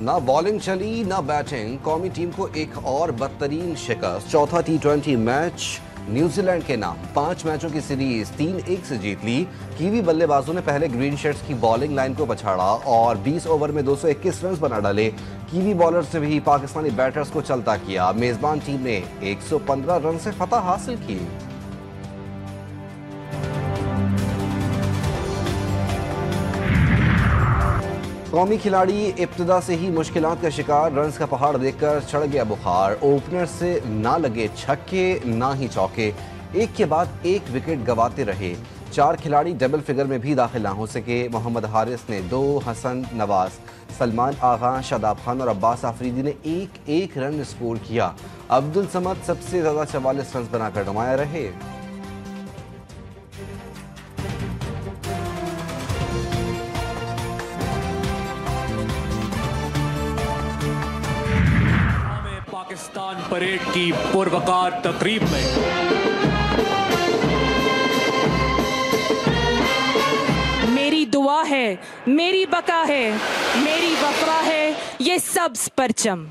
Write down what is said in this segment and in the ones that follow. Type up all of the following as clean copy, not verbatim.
ना बॉलिंग चली ना बैटिंग, कौमी टीम को एक और बदतरीन शिकस्त। चौथा T20 मैच न्यूजीलैंड के नाम 5 मैचों की सीरीज 3-1 से जीत ली। कीवी बल्लेबाजों ने पहले ग्रीन शर्ट्स की बॉलिंग लाइन को पछाड़ा और 20 ओवर में 221 रन बना डाले। कीवी बॉलर से भी पाकिस्तानी बैटर्स को चलता किया। मेजबान टीम ने 115 रन से फतह हासिल की। कौमी खिलाड़ी इब्तिदा से ही मुश्किलात का शिकार, रन्स का पहाड़ देखकर चढ़ गया बुखार। ओपनर से ना लगे छक्के ना ही चौके, एक के बाद एक विकेट गंवाते रहे। 4 खिलाड़ी डबल फिगर में भी दाखिल ना हो सके। मोहम्मद हारिस ने 2, हसन नवाज, सलमान आगा, शादाब खान और अब्बास आफरीदी ने 1-1 रन स्कोर किया। अब्दुल समद सबसे ज्यादा 44 रन बनाकर नुमाया रहे। पाकिस्तान परेड की पुरवकार तकरीब में मेरी दुआ है, मेरी बका है, मेरी वफा है ये सब्ज परचम।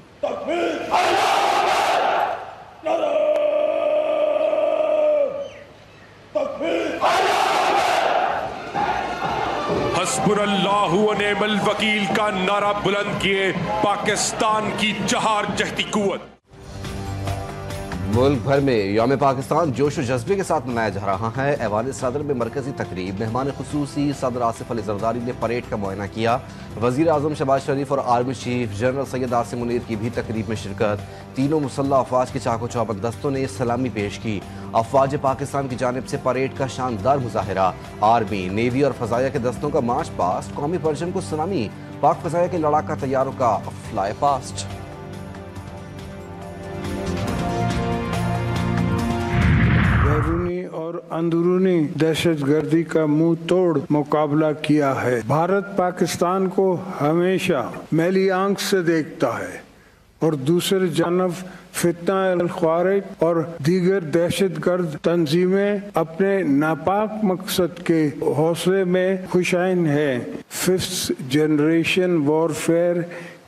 हस्बुनल्लाहु व निअमल वकील का नारा बुलंद किए पाकिस्तान की जहार जहती कुव्वत। मुल्क भर में यौम पाकिस्तान जोश व जज्बे के साथ मनाया जा रहा है। ऐवान सदर में मरकजी तकरीब, मेहमान खुसूसी सदर आसिफ अली जरदारी ने परेड का मुआयना किया। वजीर आजम शहबाज शरीफ और army chief general Syed Asim Munir की भी तकरीब में शिरकत। तीनों मुसल्लह अफवाज के चाको चौबंद दस्तों ने सलामी पेश की। अफवाज पाकिस्तान की जानिब से परेड का शानदार मुजाहरा। आर्मी, नेवी और फजाया के दस्तों का मार्च पास्ट, कौमी परचम को सलामी, पाक फजाया के लड़ाका तैयारों का फ्लाई पास्ट। बैरूनी और अंदरूनी दहशतगर्दी का मुंह तोड़ मुकाबला किया है। भारत पाकिस्तान को हमेशा मैली आंख से देखता है और दूसरी जानब फितना अल-ख्वारिज और दीगर दहशतगर्द तंजीमें अपने नापाक मकसद के हौसले में खुशाइन है। 5th जनरेशन वॉरफेयर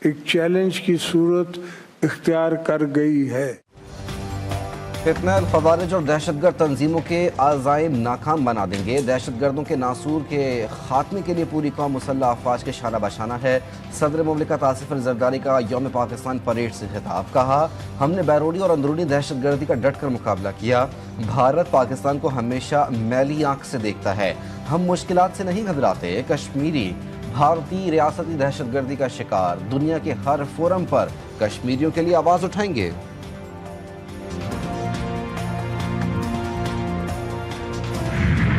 एक चैलेंज की सूरत इख्तियार कर गई है। फितना अल-ख़वारिज और दहशतगर्द तंजीमों के आज़ाइम नाकाम बना देंगे। दहशतगर्दों के नासूर के खात्मे के लिए पूरी कौम मुसल्लह अफवाज के शाना बशाना है। सदर मुमलिकत आसिफ अली जरदारी का यौम पाकिस्तान परेड से खिताब, कहा हमने बैरूनी और अंदरूनी दहशतगर्दी का डट कर मुकाबला किया। भारत पाकिस्तान को हमेशा मैली आंख से देखता है। हम मुश्किलात से नहीं घबराते। कश्मीरी भारतीय रियासती दहशतगर्दी का शिकार, दुनिया के हर फोरम पर कश्मीरियों के लिए आवाज़ उठाएंगे।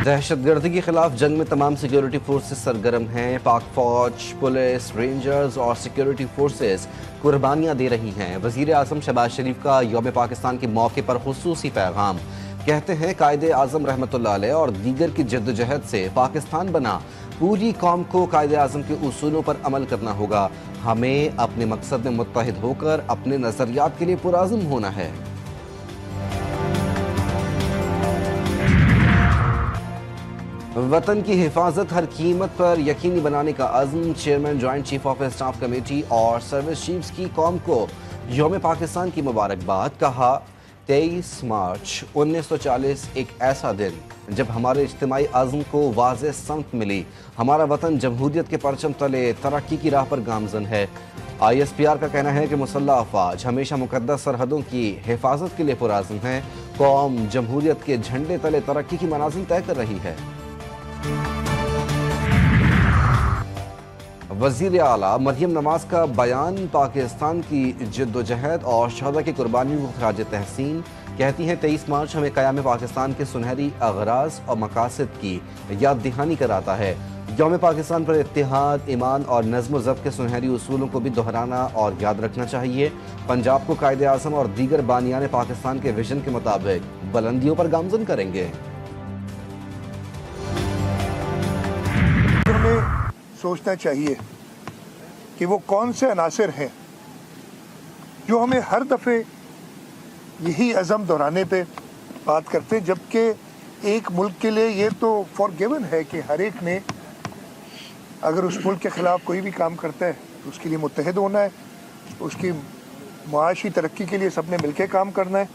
दहशतगर्दी के खिलाफ जंग में तमाम सिक्योरिटी फोर्सेस सरगर्म हैं। पाक फौज, पुलिस, रेंजर्स और सिक्योरिटी फोर्सेस कुर्बानियां दे रही हैं। वजीर आजम शहबाज शरीफ का यौम पाकिस्तान के मौके पर खुसूसी पैगाम, कहते हैं कायदे आजम रहमतुल्लाह अलैह और दीगर की जद्दोजहद से पाकिस्तान बना। पूरी कौम को कायदे आजम के उसूलों पर अमल करना होगा। हमें अपने मकसद में मुत्तहिद होकर अपने नजरियात के लिए पुराज़म होना है। वतन की हिफाजत हर कीमत पर यकीनी बनाने का अज़्म, chairman joint chief of staff committee और सर्विस चीफ्स की कौम को यौम पाकिस्तान की मुबारकबाद। कहा 23 मार्च 1940 एक ऐसा दिन जब हमारे इज्तिमाई अज़्म को वाज़ेह समत मिली। हमारा वतन जमहूरियत के परचम तले तरक्की की राह पर गामज़न है। ISPR का कहना है कि मुसल्लह अफवाज हमेशा मुक़द्दस सरहदों की हिफाजत के लिए पुराज़्म है। कौम जमहूरियत के झंडे तले तरक्की की मनाज़िल तय कर रही है। वज़ीर आला मरियम नवाज का बयान पाकिस्तान की जद्दोजहद और शहदा की कुर्बानियों को खराज तहसीन। कहती हैं 23 मार्च हमें क़याम पाकिस्तान के सुनहरी अगराज और मकासद की याद दहानी कराता है। यौम पाकिस्तान पर इत्तेहाद, ईमान और नज़्म व ज़ब्त के सुनहरी उसूलों को भी दोहराना और याद रखना चाहिए। पंजाब को कायदे आज़म और दीगर बानियान पाकिस्तान के विजन के मुताबिक बुलंदियों पर गामज़न करेंगे। सोचना चाहिए कि वो कौन से अनासर हैं जो हमें हर दफ़े यही अज़म दोहराने पे बात करते, जबकि एक मुल्क के लिए ये तो फॉरगिवन है कि हर एक ने अगर उस मुल्क के ख़िलाफ़ कोई भी काम करता है तो उसके लिए मुत्तहिद होना है, उसकी माशी तरक्की के लिए सबने मिलकर काम करना है।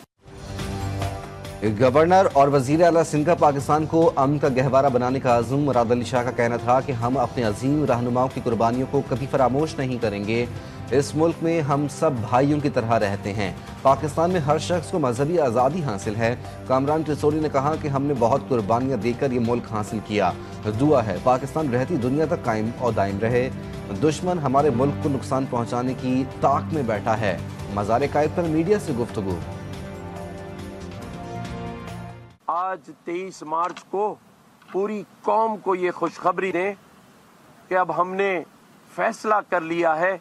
गवर्नर और वजीर आला सिंध का पाकिस्तान को अमन का गहवारा बनाने का आज़म मुराद अली शाह का कहना था कि हम अपने अजीम रहनुमाओं की कुर्बानियों को कभी फरामोश नहीं करेंगे। इस मुल्क में हम सब भाइयों की तरह रहते हैं। पाकिस्तान में हर शख्स को मजहबी आज़ादी हासिल है। कामरान टिसोरी ने कहा कि हमने बहुत कुर्बानियाँ देकर ये मुल्क हासिल किया। दुआ है पाकिस्तान रहती दुनिया तक कायम और दायम रहे। दुश्मन हमारे मुल्क को नुकसान पहुँचाने की ताक में बैठा है। मज़ार कायद पर मीडिया से गुफ्तगू। आज 23 मार्च को पूरी कौम को ये खुशखबरी दें कि अब हमने फैसला कर लिया है,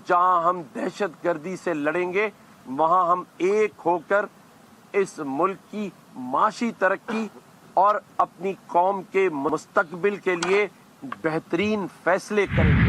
जहां हम दहशतगर्दी से लड़ेंगे वहां हम एक होकर इस मुल्क की माशी तरक्की और अपनी कौम के मुस्तकबिल के लिए बेहतरीन फैसले करेंगे।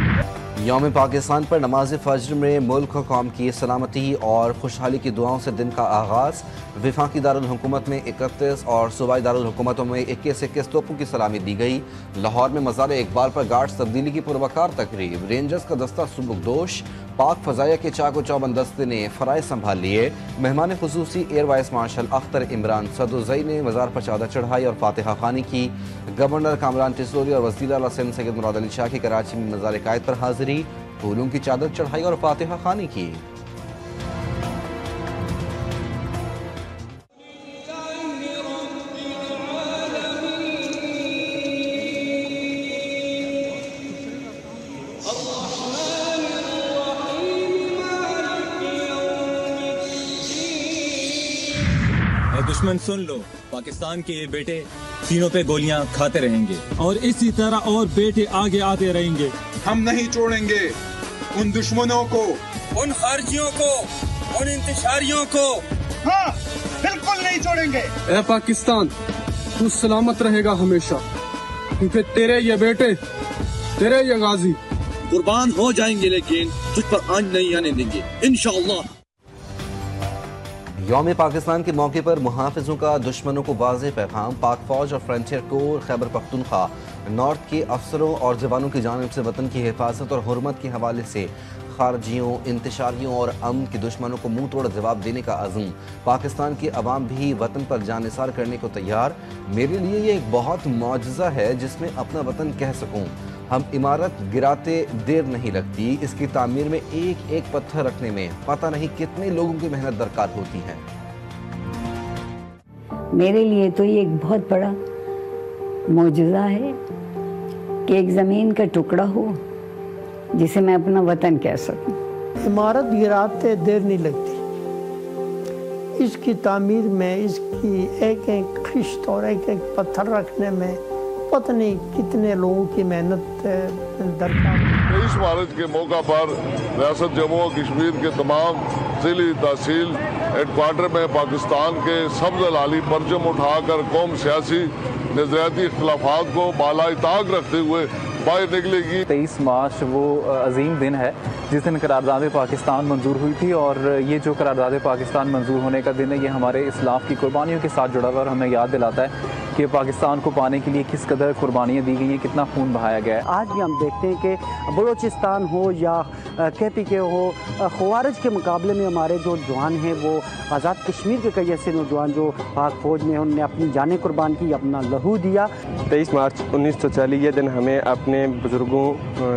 यौम पाकिस्तान पर नमाज फज्र में मुल्क और कौम की सलामती और खुशहाली की दुआओं से दिन का आगाज़। वफाकी दारुल हुकूमत में 31 और सूबाई दारुल हुकूमतों में 21 तोपों की सलामी दी गई। लाहौर में मज़ार इकबाल पर गार्ड्स तब्दीली की पुरवकार तकरीब। रेंजर्स का दस्ता सुबुकदोश। पाक फ़ज़ाइया के चाको चौबंद दस्ते ने फ़राइज़ संभाल लिए। मेहमान खुसूसी air vice marshal Akhtar Imran Sadozai ने मज़ार पर चादर चढ़ाई और फातिहा खानी की। गवर्नर कामरान टिसोरी और वज़ीर आला सिंध सैयद मुराद अली शाह की कराची में मज़ार कायद पर हाज़िरी। फूलों की चादर चढ़ाई और फातिहा खानी की। दुश्मन सुन लो, पाकिस्तान के ये बेटे सीनों पे गोलियां खाते रहेंगे और इसी तरह और बेटे आगे आते रहेंगे। हम नहीं छोड़ेंगे उन दुश्मनों को, उन खारजियों को, उन इंतशारियों को। हाँ, बिल्कुल नहीं छोड़ेंगे। ए पाकिस्तान, तू सलामत रहेगा हमेशा, क्योंकि तेरे ये बेटे, तेरे ये गाजी कुर्बान हो जाएंगे, लेकिन तुझ पर आंच नहीं आने देंगे इंशाअल्लाह। यौम पाकिस्तान के मौके पर मुहाफिजों का दुश्मनों को वाज़ेह पैगाम। पाक फौज और frontier core Khyber Pakhtunkhwa north के अफसरों और जवानों की जानिब से वतन की हिफाजत और हुर्मत के हवाले से खारजियों, इंतशारियों और अमन के दुश्मनों को मुंह तोड़ जवाब देने का अज़म। पाकिस्तान की अवाम भी वतन पर जानिसार करने को तैयार। मेरे लिए ये एक बहुत मौजज़ा है जिसमें अपना वतन कह सकूँ। हम इमारत गिराते देर नहीं लगती, इसकी तामीर में एक एक पत्थर रखने में पता नहीं कितने लोगों की मेहनत दरकार होती है। मेरे लिए तो ये एक बहुत बड़ा मौजूदा है कि एक ज़मीन का टुकड़ा हो जिसे मैं अपना वतन कह सकूं। इमारत गिराते देर नहीं लगती, इसकी तामीर में, इसकी एक एक खिश्त और एक एक पत्थर रखने में पता नहीं कितने लोगों की मेहनत दरकार। 23 मार्च के मौका पर रियासत जम्मू और कश्मीर के तमाम जिली तहसील हेडक्वार्टर में पाकिस्तान के सब्ज़ लाली परचम उठाकर कौम सियासी नज़रियाती इख्तिलाफात को बालाई ताक रखते हुए बाहर निकलेगी। 23 मार्च वो अजीम दिन है जिस दिन करारदाद पाकिस्तान मंजूर हुई थी, और ये जो करारदाद पाकिस्तान मंजूर होने का दिन है, ये हमारे इस्लाफ की कुर्बानियों के साथ जुड़ा हुआ है और हमें याद दिलाता है कि पाकिस्तान को पाने के लिए किस कदर कुर्बानियाँ दी गई हैं, कितना खून बहाया गया है। आज भी हम देखते हैं कि बलूचिस्तान हो या KPK हो, ख़वारिज के मुकाबले में हमारे जो जवान हैं वो आज़ाद कश्मीर के कई ऐसे नौजवान जो पाक फौज में उन्होंने अपनी जानें कुर्बान की, अपना लहू दिया। 23 मार्च 1940 ये दिन हमें अपने बुज़ुर्गों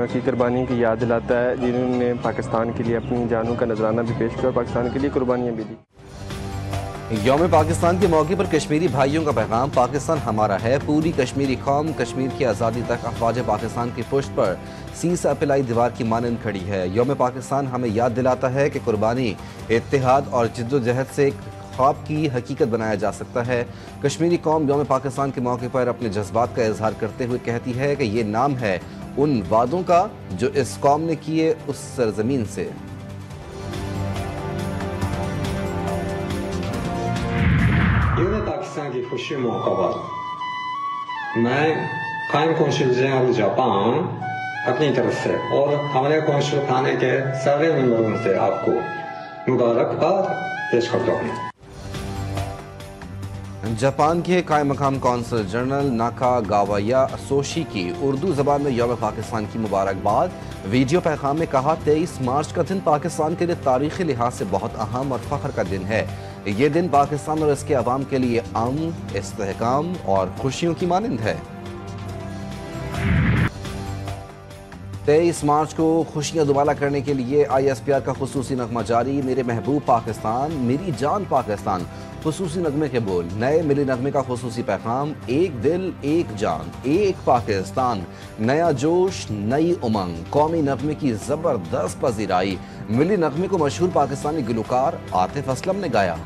की कुर्बानी की याद दिलाता है, जिन्होंने पाकिस्तान के लिए अपनी जानों का नजराना भी पेश किया और पाकिस्तान के लिए कुर्बानियाँ भी दी। यौम पाकिस्तान के मौके पर कश्मीरी भाइयों का पैगाम। पाकिस्तान हमारा है, पूरी कश्मीरी कौम कश्मीर की आज़ादी तक अफवाज पाकिस्तान की पुष्ट पर सीसा पिलाई दीवार की मानंद खड़ी है। यौम पाकिस्तान हमें याद दिलाता है कि कुर्बानी, इत्तेहाद और जिद्दोजहद से ख्वाब की हकीकत बनाया जा सकता है। कश्मीरी कौम यौम पाकिस्तान के मौके पर अपने जज्बात का इजहार करते हुए कहती है कि ये नाम है उन वादों का जो इस कौम ने किए उस सरजमीन से। यौम पाकिस्तान की खुशी मौका पर मैं कायम कौंसिल जनरल जापान अपनी तरफ से और हमारे कौंसिल खाने के सारे मेंबरों से आपको मुबारकबाद पेश करता हूँ। जापान के कायम मकाम कौंसल जनरल नाकागावा सोशी की उर्दू जबान में यौम पाकिस्तान की मुबारकबाद। वीडियो पैगाम में कहा, 23 मार्च का दिन पाकिस्तान के लिए तारीखी लिहाज से बहुत अहम और फख्र का दिन है। ये दिन पाकिस्तान और इसके अवाम के लिए अमन, इस्तेहकाम और खुशियों की मानंद है। 23 मार्च को खुशियां दुबाला करने के लिए ISPR का खुसूसी नगमा जारी। मेरे महबूब पाकिस्तान, मेरी जान पाकिस्तान, खुसूसी नगमे के बोल। नए मिली नगमे का खुसूसी पैगाम, एक दिल एक जान एक पाकिस्तान, नया जोश नई उमंग। कौमी नगमे की जबरदस्त पजीराई। मिली नगमे को मशहूर पाकिस्तानी गुलकार आतिफ असलम ने गाया।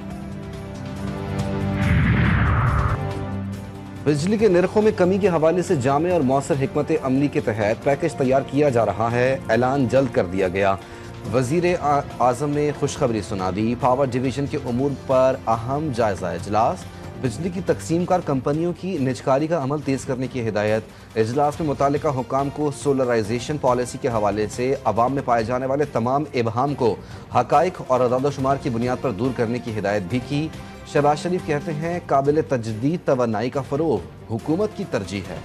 बिजली के निर्खों में कमी के हवाले से जामे और मौसर हिकमत अमली के तहत पैकेज तैयार किया जा रहा है। ऐलान जल्द कर दिया गया। वजीर आजम ने खुशखबरी सुना दी। पावर डिवीजन के उमूर पर अहम जायजा इजलास। बिजली की तकसीमकार कंपनियों की निजकारी का अमल तेज करने की हिदायत। इजलास में मुतालिका हुकाम को सोलराइजेशन पॉलिसी के हवाले से अवाम में पाए जाने वाले तमाम इबहाम को हकाइक और अदाद-ओ-शुमार की बुनियाद पर दूर करने की हिदायत भी की। शहबाज शरीफ कहते हैं, काबिल तजदीद तवन्नाई का फरोग हुकूमत की तरजीह है।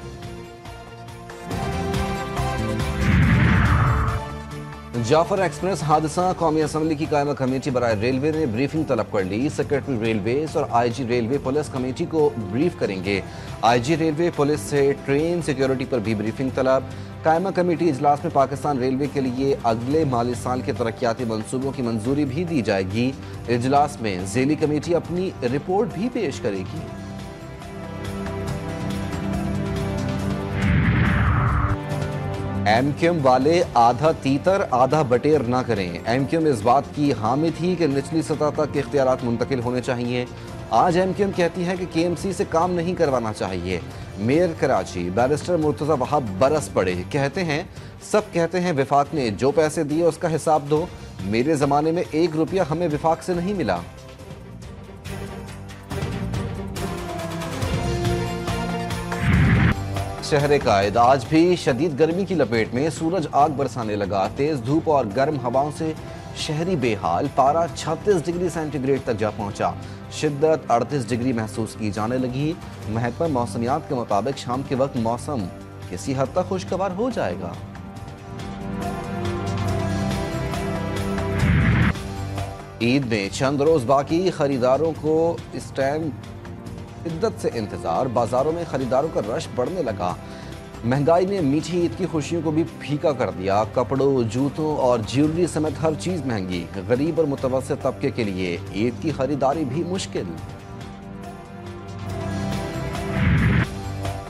जाफर एक्सप्रेस हादसा, कौमी असम्बली की कायमा कमेटी बराए रेलवे ने ब्रीफिंग तलब कर ली। सेक्रेटरी रेलवेज और IG रेलवे पुलिस कमेटी को ब्रीफ करेंगे। IG रेलवे पुलिस से ट्रेन सिक्योरिटी पर भी ब्रीफिंग तलब। कायमा कमेटी इजलास में पाकिस्तान रेलवे के लिए अगले माली साल के तरक्याती मंसूबों की मंजूरी भी दी जाएगी। इजलास में ज़ेली कमेटी अपनी रिपोर्ट भी पेश करेगी। MQM वाले आधा तीतर आधा बटेर ना करें। MQM इस बात की हामी थी कि निचली सतह तक इख्तियारात मुंतकिल होने चाहिए। आज MQM कहती है कि KMC से काम नहीं करवाना चाहिए। मेयर कराची बैरिस्टर मुर्तज़ा वहाब बरस पड़े, कहते हैं सब कहते हैं विफाक ने जो पैसे दिए उसका हिसाब दो। मेरे ज़माने में 1 रुपया हमें विफाक से नहीं मिला। शहर कायद आज भी शदीद गर्मी की लपेट में। सूरज आग बरसाने लगा। तेज धूप और गर्म हवाओं से शहरी बेहाल। पारा 36 डिग्री सेंटीग्रेड तक जा पहुंचा। शिद्दत 38 डिग्री महसूस की जाने लगी। महकमा मौसमियात के मुताबिक शाम के वक्त मौसम किसी हद तक खुशगवार हो जाएगा। ईद में चंद रोज बाकी, खरीदारों को इस टाइम शिद्दत से इंतजार। बाजारों में खरीदारों का रश बढ़ने लगा। महंगाई ने मीठी ईद की खुशियों को भी फीका कर दिया। कपड़ों, जूतों और ज्वेलरी समेत हर चीज महंगी। गरीब और मुतवस्सित तबके के लिए ईद की खरीदारी भी मुश्किल।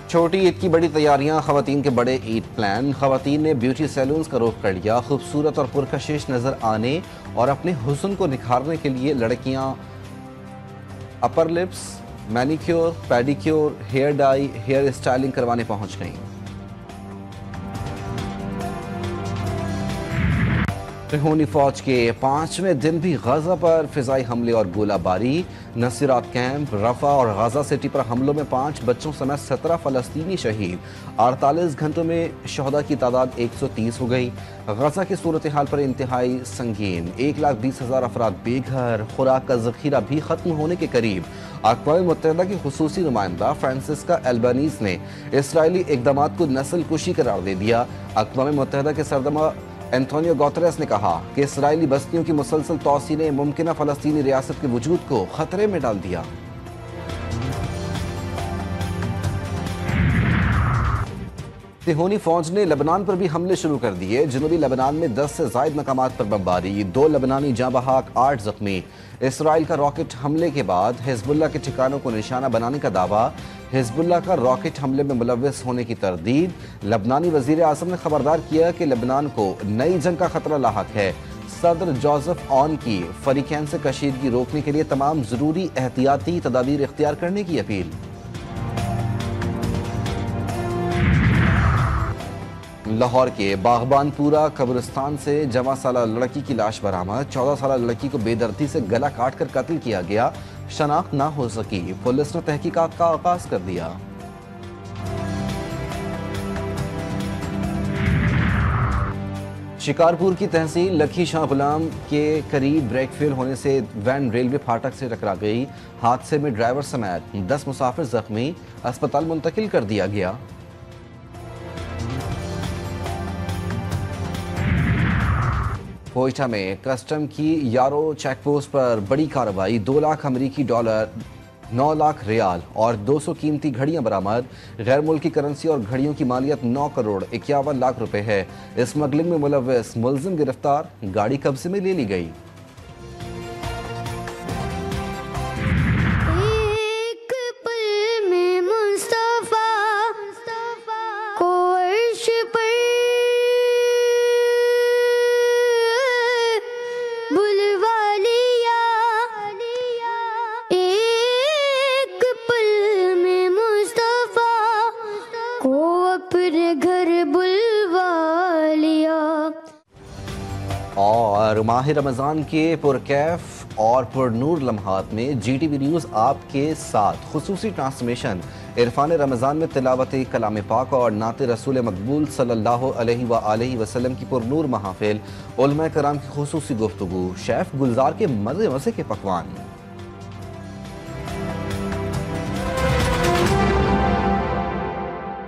छोटी ईद की बड़ी तैयारियां, खवातीन के बड़े ईद प्लान। खवातीन ने ब्यूटी सैलून्स का रुख कर लिया। खूबसूरत और पुरकशिश नजर आने और अपने हुस्न को निखारने के लिए लड़कियां upper lips, manicure, pedicure, hair dye, hair styling करवाने पहुंच गईं। रिहोनी फौज के 5वें दिन भी गजा पर फिजाई हमले और गोलाबारी। नसीरात कैंप, रफा और गजा सिटी पर हमलों में 5 बच्चों समेत 17 फलस्तीनी शहीद। 48 घंटों में शहदा की तादाद 130 हो गई। गजा की सूरत हाल पर इंतहाई संगीन। 1,20,000 अफराद बेघर। खुराक का जखीरा भी खत्म होने के करीब। अक़वाम मुत्तहिदा की खुसूसी नुमाइंदा फ्रांसिस्का एल्बानीज ने इसराइली इक़दामात को नस्ल कुशी करार दे दिया। अक़वाम मुत्तहिदा के सरदमा एंटोनियो गुतेरेस ने कहा कि इसराइली बस्तियों की मुसलसल तौसी ने मुमकिना फ़लस्तीनी रियासत के वजूद को खतरे में डाल दिया। तिहोनी फौज ने लेबनान पर भी हमले शुरू कर दिए। जनूबी लेबनान में 10 से ज़ायद मकामात पर बमबारी। 2 लेबनानी जाँ बहाक, 8 जख्मी। इसराइल का रॉकेट हमले के बाद हिजबुल्लाह के ठिकानों को निशाना बनाने का दावा। हिजबुल्लाह का रॉकेट हमले में मुलव्वस होने की तरदीद। लबनानी वज़ीर आज़म ने खबरदार किया कि लेबनान को नई जंग का खतरा लाहक है। सदर जोसेफ ऑन की फरीकैन से कशीदगी रोकने के लिए तमाम ज़रूरी एहतियाती तदाबीर इख्तियार करने की अपील। लाहौर के बागबानपुरा कब्रिस्तान से जवां साला लड़की की लाश बरामद। 14 साला लड़की को बेदर्दी से गला काट कर कत्ल किया गया। शनाख्त ना हो सकी। पुलिस ने तहकीकात का आगाज कर दिया। शिकारपुर की तहसील लखी शाह गुलाम के करीब ब्रेक फेल होने से वैन रेलवे फाटक से टकरा गई। हादसे में ड्राइवर समेत 10 मुसाफिर जख्मी, अस्पताल मुंतकिल कर दिया गया। कोयटा में कस्टम की यारो चेकपोस्ट पर बड़ी कार्रवाई, 2 लाख अमरीकी डॉलर, 9 लाख रियाल और 200 कीमती घड़ियां बरामद। गैर मुल्की करेंसी और घड़ियों की मालियत 9 करोड़ 51 लाख रुपए है। स्मगलिंग में मुलव्वस मुलजिम गिरफ्तार, गाड़ी कब्जे में ले ली गई। और माह रमज़ान के पुरकैफ और पुरनूर लम्हात में GTV न्यूज़ आपके साथ खुसूसी ट्रांसमिशन इरफान रमज़ान में तिलावत कलाम पाक और नाते रसूल मकबूल सल्लल्लाहु अलैहि वसल्लम की पुरनूर महाफिल, उलमा कराम की खुसूसी गुफ्तगू, शेफ गुलजार के मज़े मज़े के पकवान।